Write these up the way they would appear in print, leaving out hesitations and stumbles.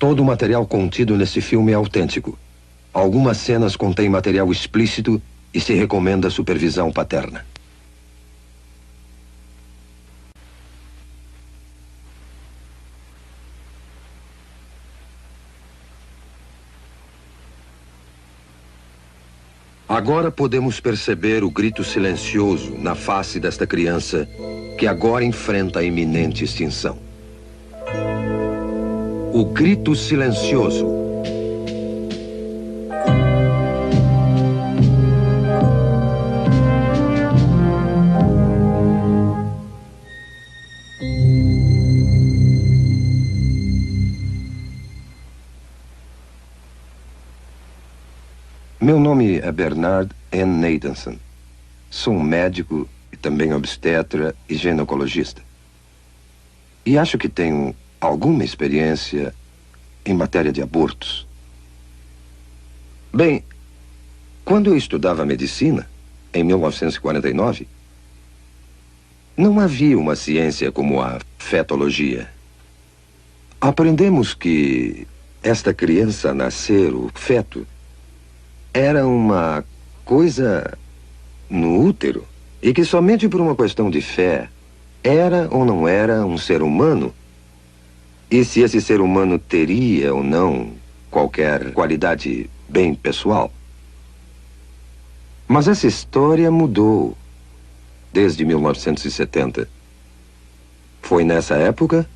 Todo o material contido nesse filme é autêntico. Algumas cenas contêm material explícito e se recomenda supervisão paterna. Agora podemos perceber o grito silencioso na face desta criança que agora enfrenta a iminente extinção. O grito silencioso. Meu nome é Bernard N. Nathanson. Sou um médico e também obstetra e ginecologista. E acho que tenho alguma experiência em matéria de abortos. Bem, quando eu estudava medicina, em 1949, não havia uma ciência como a fetologia. Aprendemos que esta criança a nascer, o feto, era uma coisa no útero e que somente por uma questão de fé era ou não era um ser humano e se esse ser humano teria ou não qualquer qualidade bem pessoal. Mas essa história mudou desde 1970. Foi nessa época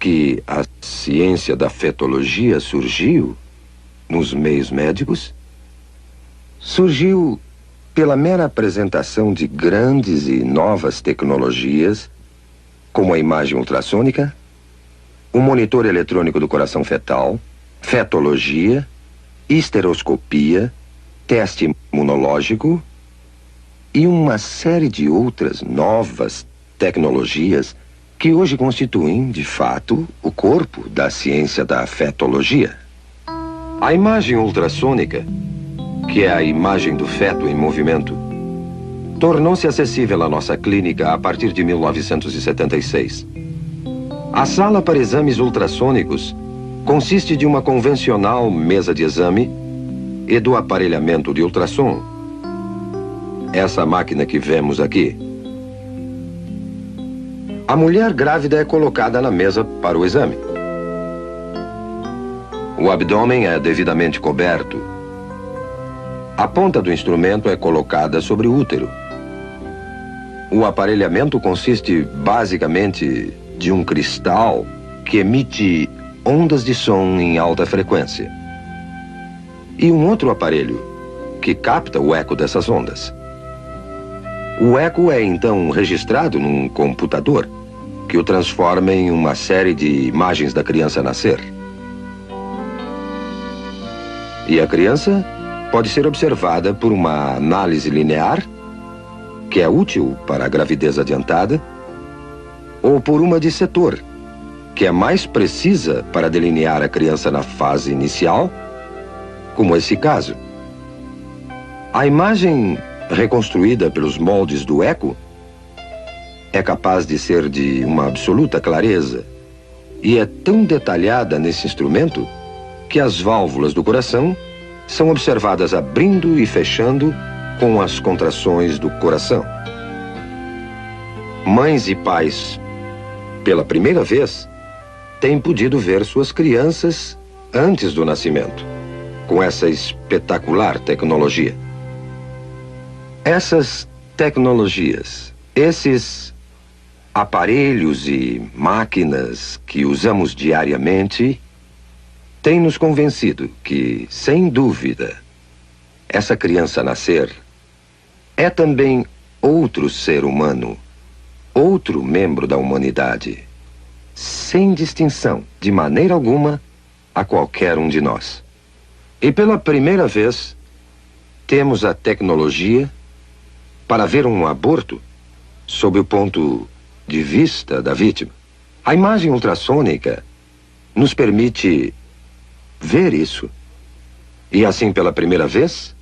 que a ciência da fetologia surgiu nos meios médicos. Surgiu pela mera apresentação de grandes e novas tecnologias, como a imagem ultrassônica, o monitor eletrônico do coração fetal, fetologia, histeroscopia, teste imunológico e uma série de outras novas tecnologias que hoje constituem, de fato, o corpo da ciência da fetologia. A imagem ultrassônica, que é a imagem do feto em movimento, tornou-se acessível à nossa clínica a partir de 1976. A sala para exames ultrassônicos consiste de uma convencional mesa de exame e do aparelhamento de ultrassom. Essa máquina que vemos aqui. A mulher grávida é colocada na mesa para o exame. O abdômen é devidamente coberto. A ponta do instrumento é colocada sobre o útero. O aparelhamento consiste basicamente de um cristal que emite ondas de som em alta frequência. E um outro aparelho que capta o eco dessas ondas. O eco é então registrado num computador que o transforma em uma série de imagens da criança nascer. E a criança pode ser observada por uma análise linear, que é útil para a gravidez adiantada, ou por uma de setor, que é mais precisa para delinear a criança na fase inicial, como esse caso. A imagem reconstruída pelos moldes do eco é capaz de ser de uma absoluta clareza e é tão detalhada nesse instrumento que as válvulas do coração são observadas abrindo e fechando com as contrações do coração. Mães e pais, pela primeira vez, têm podido ver suas crianças antes do nascimento, com essa espetacular tecnologia. Essas tecnologias, esses aparelhos e máquinas que usamos diariamente, tem nos convencido que, sem dúvida, essa criança a nascer é também outro ser humano, outro membro da humanidade, sem distinção, de maneira alguma, a qualquer um de nós. E pela primeira vez, temos a tecnologia para ver um aborto sob o ponto de vista da vítima. A imagem ultrassônica nos permite ver isso. E assim, pela primeira vez,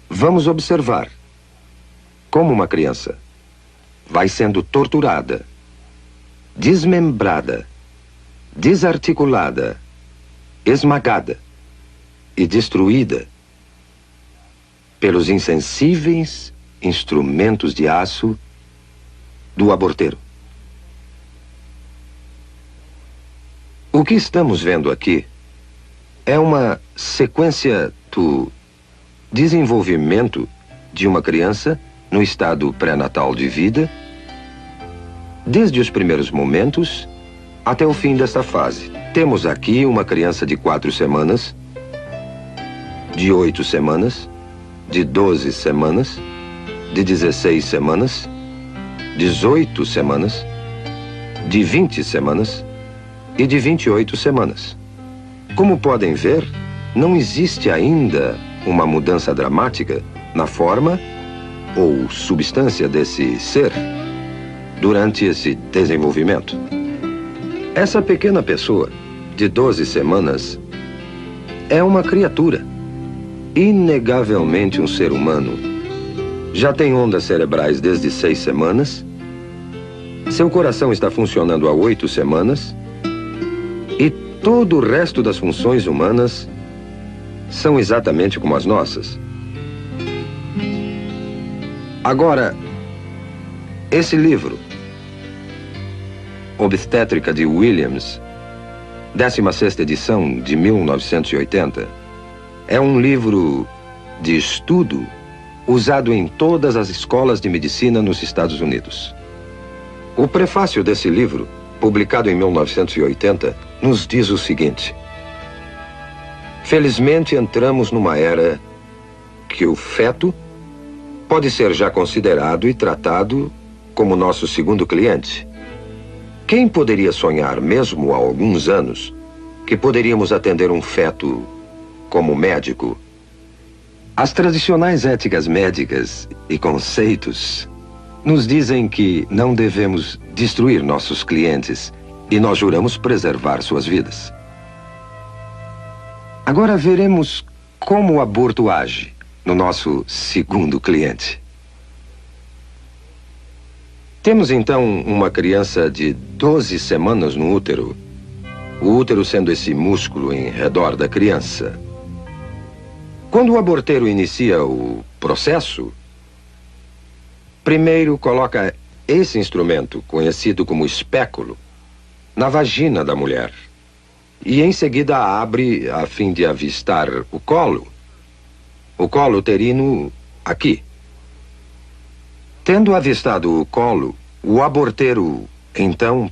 vamos observar como uma criança vai sendo torturada, desmembrada, desarticulada esmagada e destruída pelos insensíveis instrumentos de aço do aborteiro. O que estamos vendo aqui é uma sequência do desenvolvimento de uma criança no estado pré-natal de vida, desde os primeiros momentos até o fim desta fase. Temos aqui uma criança de 4 semanas, de 8 semanas, de 12 semanas, de 16 semanas, 18 semanas, de 20 semanas e de 28 semanas. Como podem ver, não existe ainda uma mudança dramática na forma ou substância desse ser durante esse desenvolvimento. Essa pequena pessoa, de 12 semanas, é uma criatura, inegavelmente um ser humano. Já tem ondas cerebrais desde 6 semanas, seu coração está funcionando há 8 semanas, e todo o resto das funções humanas são exatamente como as nossas. Agora, esse livro, Obstétrica de Williams, 16ª edição de 1980, é um livro de estudo usado em todas as escolas de medicina nos Estados Unidos. O prefácio desse livro, publicado em 1980, nos diz o seguinte: felizmente entramos numa era que o feto pode ser já considerado e tratado como nosso segundo cliente. Quem poderia sonhar, mesmo há alguns anos, que poderíamos atender um feto como médico? As tradicionais éticas médicas e conceitos nos dizem que não devemos destruir nossos clientes e nós juramos preservar suas vidas. Agora veremos como o aborto age no nosso segundo cliente. Temos então uma criança de 12 semanas no útero, o útero sendo esse músculo em redor da criança. Quando o aborteiro inicia o processo, primeiro coloca esse instrumento, conhecido como espéculo, na vagina da mulher. E em seguida abre a fim de avistar o colo uterino aqui. Tendo avistado o colo, o aborteiro, então,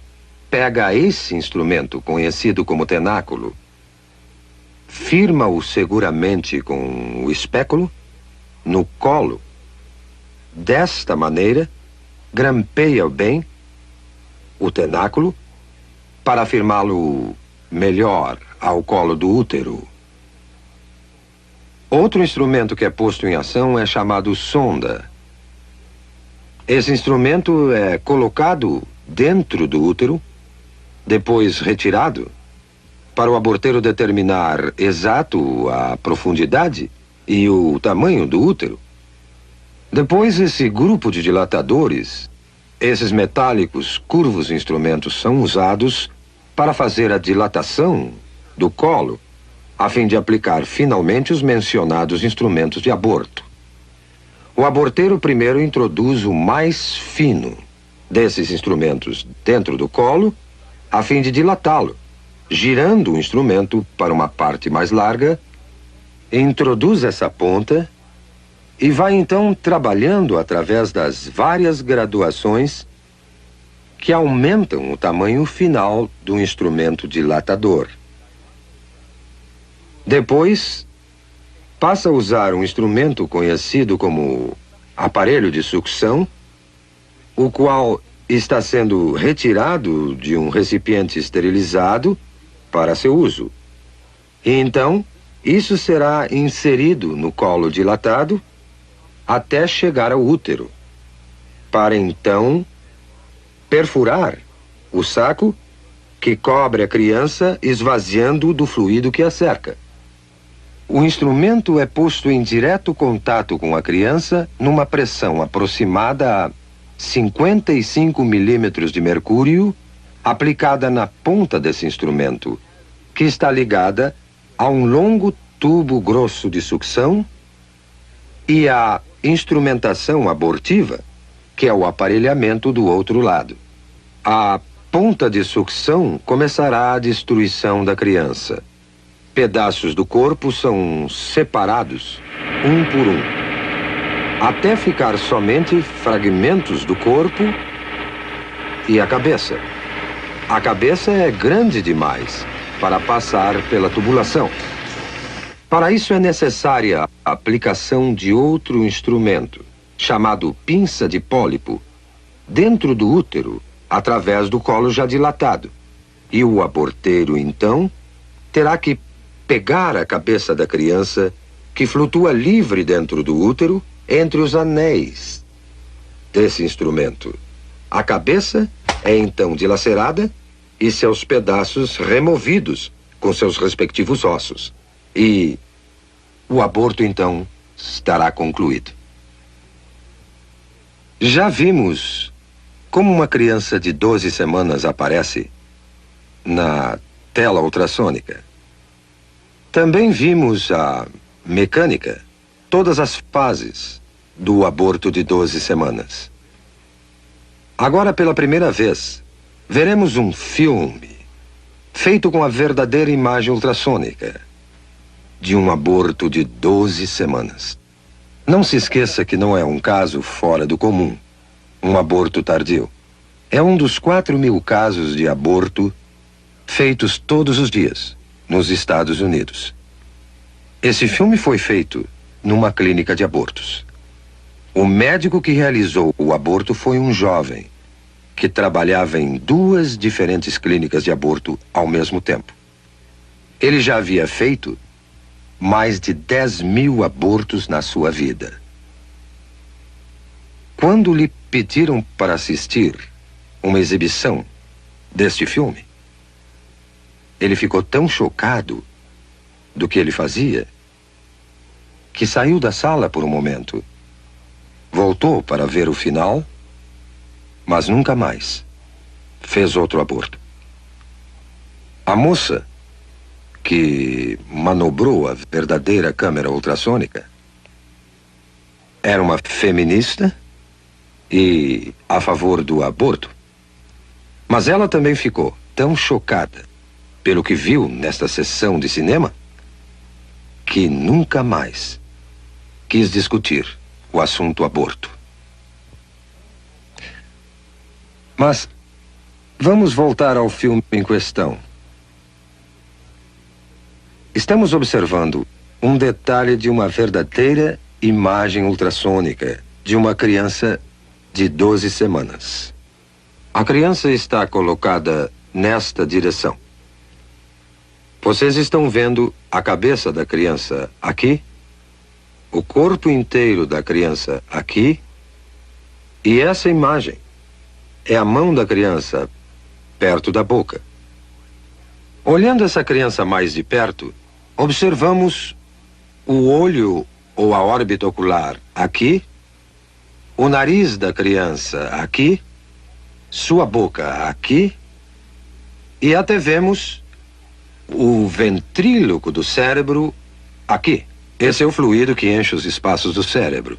pega esse instrumento, conhecido como tenáculo, firma-o seguramente com o espéculo no colo. Desta maneira, grampeia bem o tenáculo para firmá-lo melhor ao colo do útero. Outro instrumento que é posto em ação é chamado sonda. Esse instrumento é colocado dentro do útero, depois retirado, para o aborteiro determinar exato a profundidade e o tamanho do útero. Depois, esse grupo de dilatadores, esses metálicos curvos instrumentos, são usados para fazer a dilatação do colo, a fim de aplicar finalmente os mencionados instrumentos de aborto. O aborteiro primeiro introduz o mais fino desses instrumentos dentro do colo, a fim de dilatá-lo, girando o instrumento para uma parte mais larga, introduz essa ponta e vai então trabalhando através das várias graduações que aumentam o tamanho final do instrumento dilatador. Depois, passa a usar um instrumento conhecido como aparelho de sucção, o qual está sendo retirado de um recipiente esterilizado para seu uso. E então, isso será inserido no colo dilatado até chegar ao útero, para então perfurar o saco que cobre a criança, esvaziando do fluido que a cerca. O instrumento é posto em direto contato com a criança numa pressão aproximada a 55 milímetros de mercúrio, aplicada na ponta desse instrumento, que está ligada há um longo tubo grosso de sucção e a instrumentação abortiva, que é o aparelhamento do outro lado. A ponta de sucção começará a destruição da criança. Pedaços do corpo são separados, um por um, até ficar somente fragmentos do corpo e a cabeça. A cabeça é grande demais para passar pela tubulação. Para isso é necessária a aplicação de outro instrumento, chamado pinça de pólipo, dentro do útero, através do colo já dilatado. E o aborteiro, então, terá que pegar a cabeça da criança, que flutua livre dentro do útero, entre os anéis desse instrumento. A cabeça é então dilacerada e seus pedaços removidos com seus respectivos ossos. E o aborto, então, estará concluído. Já vimos como uma criança de 12 semanas aparece na tela ultrassônica. Também vimos a mecânica, todas as fases do aborto de 12 semanas. Agora, pela primeira vez, veremos um filme feito com a verdadeira imagem ultrassônica de um aborto de 12 semanas. Não se esqueça que não é um caso fora do comum, um aborto tardio. É um dos 4.000 casos de aborto feitos todos os dias nos Estados Unidos. Esse filme foi feito numa clínica de abortos. O médico que realizou o aborto foi um jovem que trabalhava em 2 diferentes clínicas de aborto ao mesmo tempo. Ele já havia feito mais de 10.000 abortos na sua vida. Quando lhe pediram para assistir uma exibição deste filme, ele ficou tão chocado do que ele fazia que saiu da sala por um momento. Voltou para ver o final, mas nunca mais fez outro aborto. A moça que manobrou a verdadeira câmera ultrassônica era uma feminista e a favor do aborto. Mas ela também ficou tão chocada pelo que viu nesta sessão de cinema que nunca mais quis discutir o assunto aborto. Mas vamos voltar ao filme em questão. Estamos observando um detalhe de uma verdadeira imagem ultrassônica de uma criança de 12 semanas. A criança está colocada nesta direção. Vocês estão vendo a cabeça da criança aqui, o corpo inteiro da criança aqui, e essa imagem é a mão da criança perto da boca. Olhando essa criança mais de perto, observamos o olho ou a órbita ocular aqui, o nariz da criança aqui, sua boca aqui, e até vemos o ventríloco do cérebro aqui. Esse é o fluido que enche os espaços do cérebro.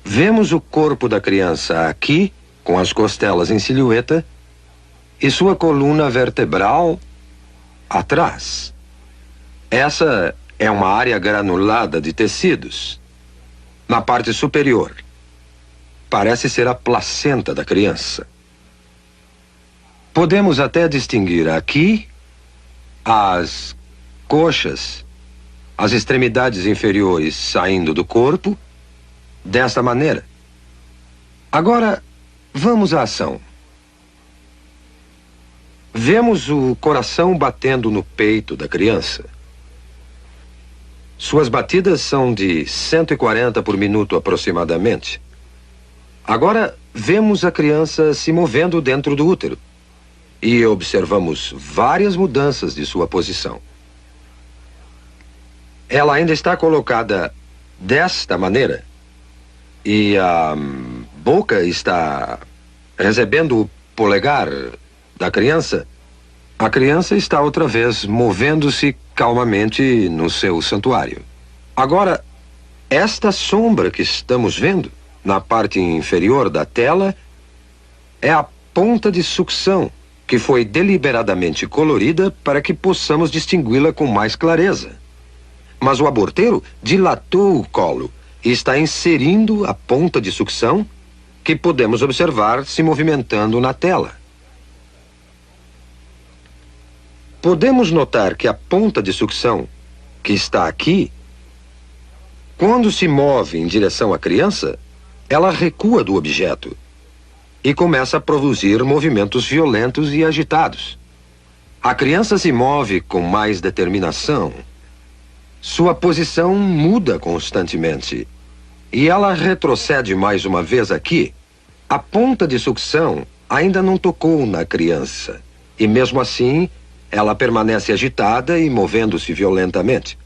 Vemos o corpo da criança aqui, com as costelas em silhueta, e sua coluna vertebral atrás. Essa é uma área granulada de tecidos. Na parte superior, parece ser a placenta da criança. Podemos até distinguir aqui as coxas, as extremidades inferiores saindo do corpo, desta maneira. Agora, vamos à ação. Vemos o coração batendo no peito da criança. Suas batidas são de 140 por minuto aproximadamente. Agora, vemos a criança se movendo dentro do útero. E observamos várias mudanças de sua posição. Ela ainda está colocada desta maneira. E a boca está recebendo o polegar da criança A criança está outra vez movendo-se calmamente no seu santuário. Agora, esta sombra que estamos vendo na parte inferior da tela é a ponta de sucção que foi deliberadamente colorida para que possamos distingui-la com mais clareza. Mas o aborteiro dilatou o colo e está inserindo a ponta de sucção que podemos observar se movimentando na tela. Podemos notar que a ponta de sucção, que está aqui, quando se move em direção à criança, ela recua do objeto e começa a produzir movimentos violentos e agitados. A criança se move com mais determinação. Sua posição muda constantemente e ela retrocede mais uma vez aqui. A ponta de sucção ainda não tocou na criança e mesmo assim ela permanece agitada e movendo-se violentamente.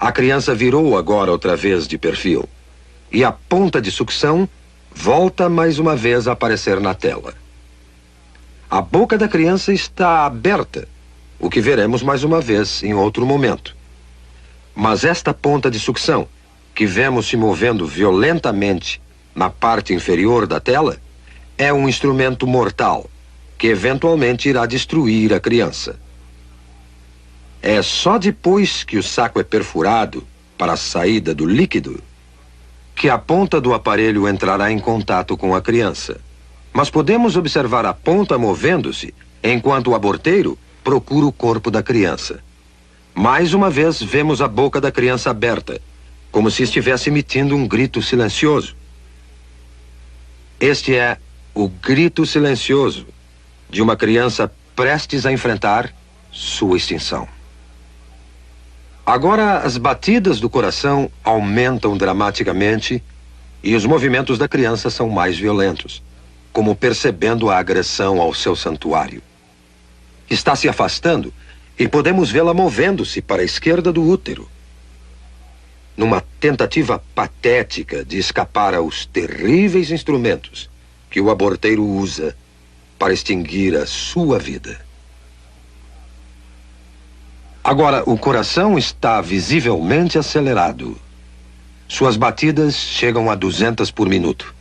A criança virou agora outra vez de perfil e a ponta de sucção volta mais uma vez a aparecer na tela. A boca da criança está aberta, o que veremos mais uma vez em outro momento. Mas esta ponta de sucção, que vemos se movendo violentamente na parte inferior da tela, é um instrumento mortal que eventualmente irá destruir a criança. É só depois que o saco é perfurado para a saída do líquido que a ponta do aparelho entrará em contato com a criança. Mas podemos observar a ponta movendo-se enquanto o aborteiro procura o corpo da criança. Mais uma vez vemos a boca da criança aberta, como se estivesse emitindo um grito silencioso. Este é o grito silencioso de uma criança prestes a enfrentar sua extinção. Agora as batidas do coração aumentam dramaticamente e os movimentos da criança são mais violentos, como percebendo a agressão ao seu santuário. Está se afastando e podemos vê-la movendo-se para a esquerda do útero, numa tentativa patética de escapar aos terríveis instrumentos que o aborteiro usa para extinguir a sua vida. Agora, o coração está visivelmente acelerado. Suas batidas chegam a 200 por minuto.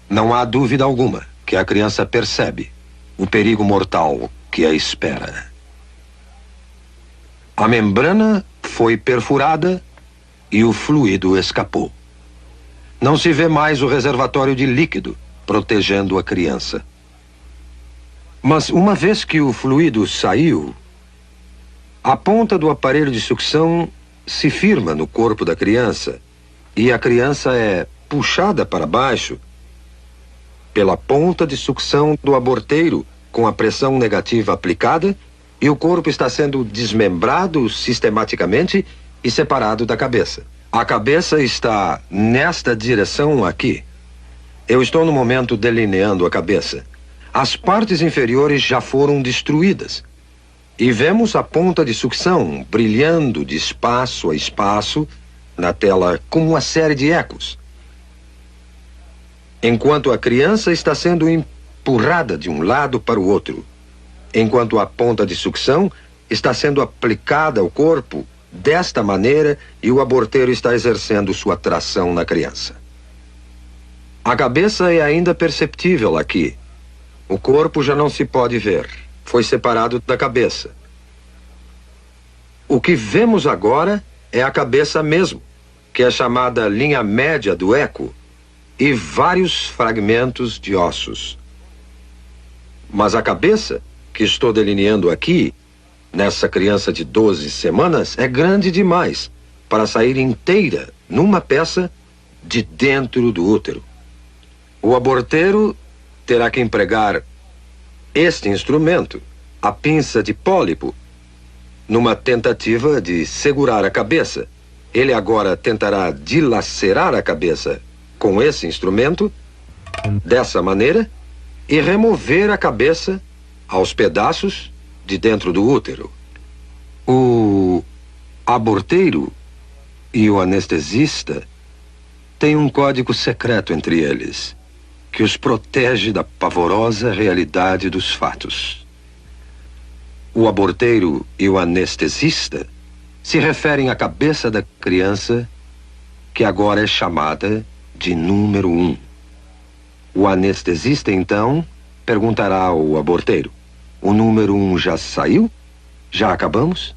Não há dúvida alguma que a criança percebe o perigo mortal que a espera. A membrana foi perfurada e o fluido escapou. Não se vê mais o reservatório de líquido protegendo a criança. Mas uma vez que o fluido saiu, a ponta do aparelho de sucção se firma no corpo da criança e a criança é puxada para baixo pela ponta de sucção do aborteiro com a pressão negativa aplicada e o corpo está sendo desmembrado sistematicamente e separado da cabeça. A cabeça está nesta direção aqui. Eu estou no momento delineando a cabeça. As partes inferiores já foram destruídas. E vemos a ponta de sucção brilhando de espaço a espaço na tela como uma série de ecos. Enquanto a criança está sendo empurrada de um lado para o outro, enquanto a ponta de sucção está sendo aplicada ao corpo desta maneira e o aborteiro está exercendo sua tração na criança. A cabeça é ainda perceptível aqui. O corpo já não se pode ver. Foi separado da cabeça. O que vemos agora é a cabeça mesmo, que é chamada linha média do eco, e vários fragmentos de ossos. Mas a cabeça, que estou delineando aqui, nessa criança de 12 semanas, é grande demais para sair inteira numa peça de dentro do útero. O aborteiro terá que empregar este instrumento, a pinça de pólipo, numa tentativa de segurar a cabeça. Ele agora tentará dilacerar a cabeça com esse instrumento, dessa maneira, e remover a cabeça aos pedaços de dentro do útero. O aborteiro e o anestesista têm um código secreto entre eles, que os protege da pavorosa realidade dos fatos. o aborteiro e o anestesista se referem à cabeça da criança, que agora é chamada de número 1. O anestesista, então, perguntará ao aborteiro: o número 1 já saiu? Já acabamos?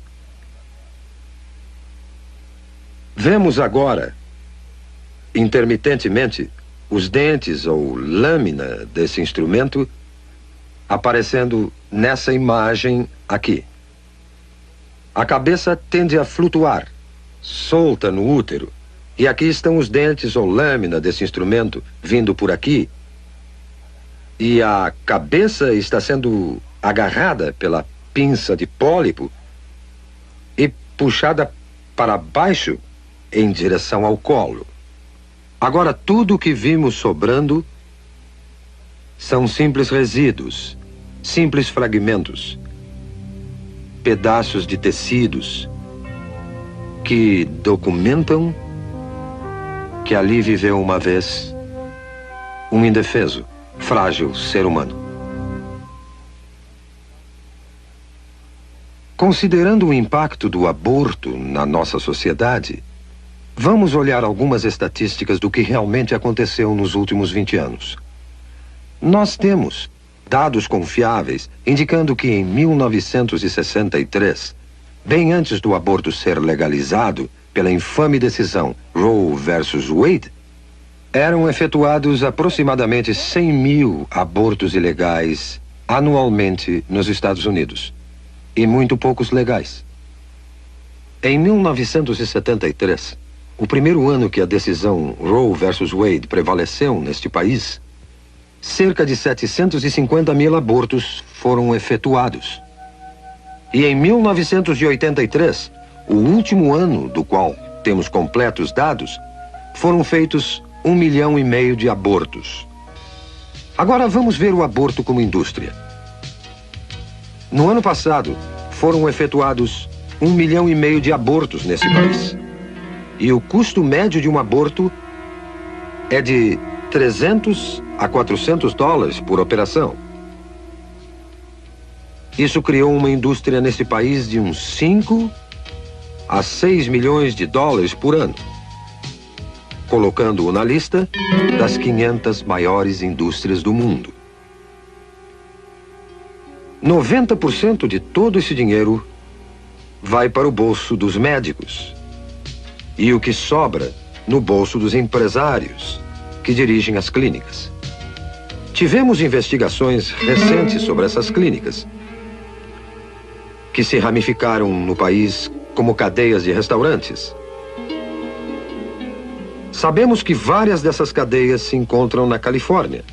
Vemos agora, intermitentemente, os dentes ou lâmina desse instrumento aparecendo nessa imagem aqui. A cabeça tende a flutuar, solta no útero, e aqui estão os dentes ou lâmina desse instrumento vindo por aqui, e a cabeça está sendo agarrada pela pinça de pólipo e puxada para baixo em direção ao colo. Agora, tudo o que vimos sobrando são simples resíduos, simples fragmentos, pedaços de tecidos que documentam que ali viveu uma vez um indefeso, frágil ser humano. Considerando o impacto do aborto na nossa sociedade, vamos olhar algumas estatísticas do que realmente aconteceu nos últimos 20 anos. Nós temos dados confiáveis indicando que em 1963, bem antes do aborto ser legalizado pela infame decisão Roe versus Wade, eram efetuados aproximadamente 100 mil abortos ilegais anualmente nos Estados Unidos, e muito poucos legais. Em 1973, o primeiro ano que a decisão Roe versus Wade prevaleceu neste país, cerca de 750 mil abortos foram efetuados. E em 1983, o último ano do qual temos completos dados, foram feitos 1,5 milhão de abortos. Agora vamos ver o aborto como indústria. No ano passado, foram efetuados 1,5 milhão de abortos nesse país. E o custo médio de um aborto é de 300 a 400 dólares por operação. Isso criou uma indústria nesse país de uns 5 a 6 milhões de dólares por ano, colocando-o na lista das 500 maiores indústrias do mundo. 90% de todo esse dinheiro vai para o bolso dos médicos e o que sobra no bolso dos empresários que dirigem as clínicas. Tivemos investigações recentes sobre essas clínicas, que se ramificaram no país como cadeias de restaurantes. Sabemos que várias dessas cadeias se encontram na Califórnia,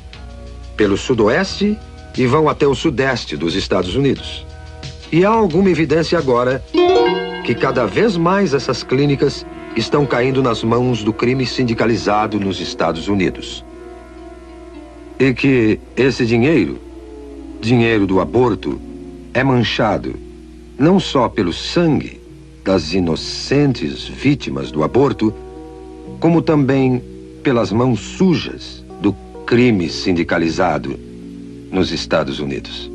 pelo sudoeste e vão até o sudeste dos Estados Unidos. E há alguma evidência agora que cada vez mais essas clínicas estão caindo nas mãos do crime sindicalizado nos Estados Unidos. E que esse dinheiro do aborto, é manchado não só pelo sangue das inocentes vítimas do aborto, como também pelas mãos sujas do crime sindicalizado nos Estados Unidos.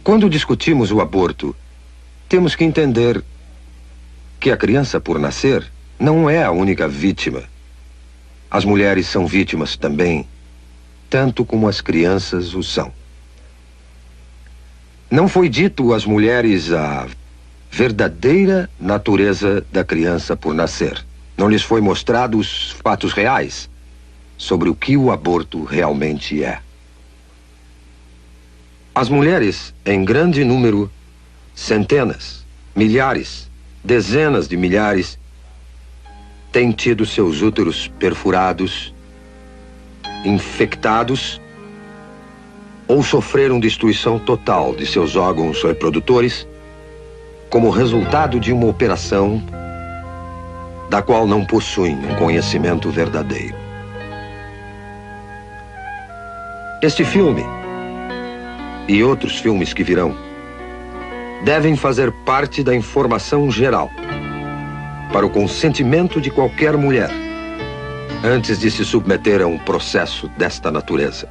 Quando discutimos o aborto, temos que entender que a criança por nascer não é a única vítima. As mulheres são vítimas também, tanto como as crianças o são. Não foi dito às mulheres a verdadeira natureza da criança por nascer. Não lhes foi mostrado os fatos reais sobre o que o aborto realmente é. As mulheres, em grande número, centenas, milhares, dezenas de milhares, têm tido seus úteros perfurados, infectados, ou sofreram destruição total de seus órgãos reprodutores como resultado de uma operação da qual não possuem um conhecimento verdadeiro. Este filme e outros filmes que virão devem fazer parte da informação geral para o consentimento de qualquer mulher antes de se submeter a um processo desta natureza.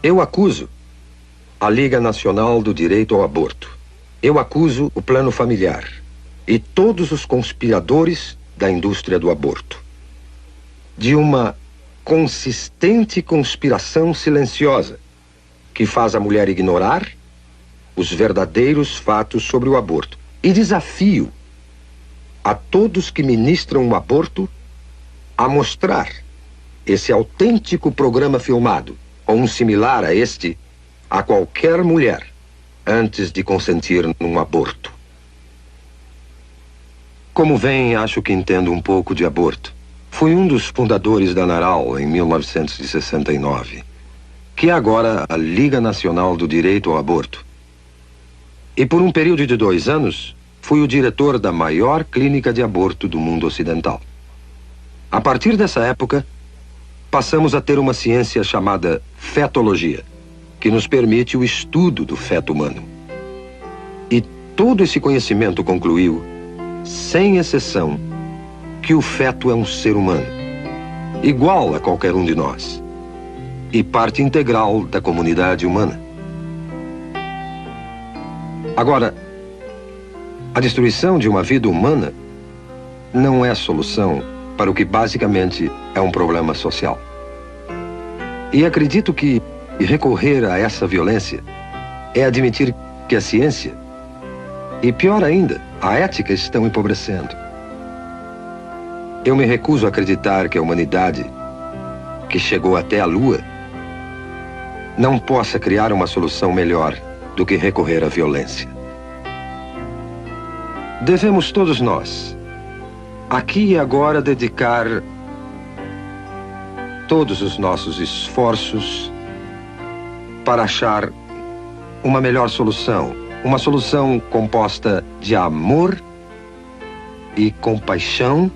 Eu acuso a Liga Nacional do Direito ao Aborto. Eu acuso o plano familiar e todos os conspiradores da indústria do aborto de uma consistente conspiração silenciosa que faz a mulher ignorar os verdadeiros fatos sobre o aborto. E desafio a todos que ministram o aborto a mostrar esse autêntico programa filmado, ou um similar a este, a qualquer mulher antes de consentir num aborto. Como veem, acho que entendo um pouco de aborto. Fui um dos fundadores da NARAL em 1969, que é agora a Liga Nacional do Direito ao Aborto. E por um período de 2 anos, fui o diretor da maior clínica de aborto do mundo ocidental. A partir dessa época, passamos a ter uma ciência chamada fetologia, que nos permite o estudo do feto humano. E todo esse conhecimento concluiu, sem exceção, que o feto é um ser humano, igual a qualquer um de nós, e parte integral da comunidade humana. Agora, a destruição de uma vida humana não é solução para o que basicamente é um problema social. E acredito que recorrer a essa violência é admitir que a ciência, e pior ainda, a ética estão empobrecendo. Eu me recuso a acreditar que a humanidade, que chegou até a Lua, não possa criar uma solução melhor do que recorrer à violência. Devemos todos nós, aqui e agora, dedicar todos os nossos esforços para achar uma melhor solução, uma solução composta de amor e compaixão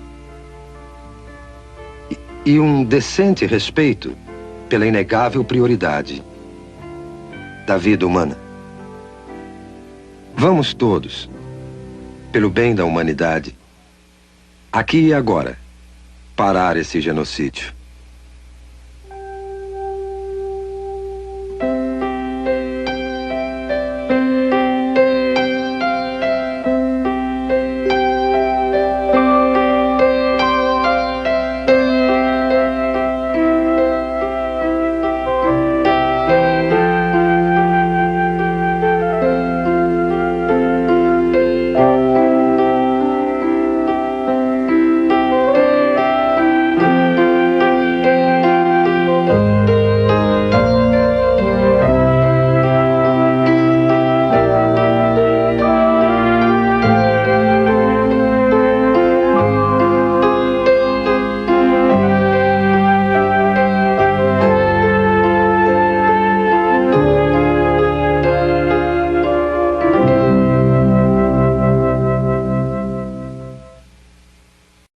e um decente respeito pela inegável prioridade da vida humana. Vamos todos, pelo bem da humanidade, aqui e agora, parar esse genocídio.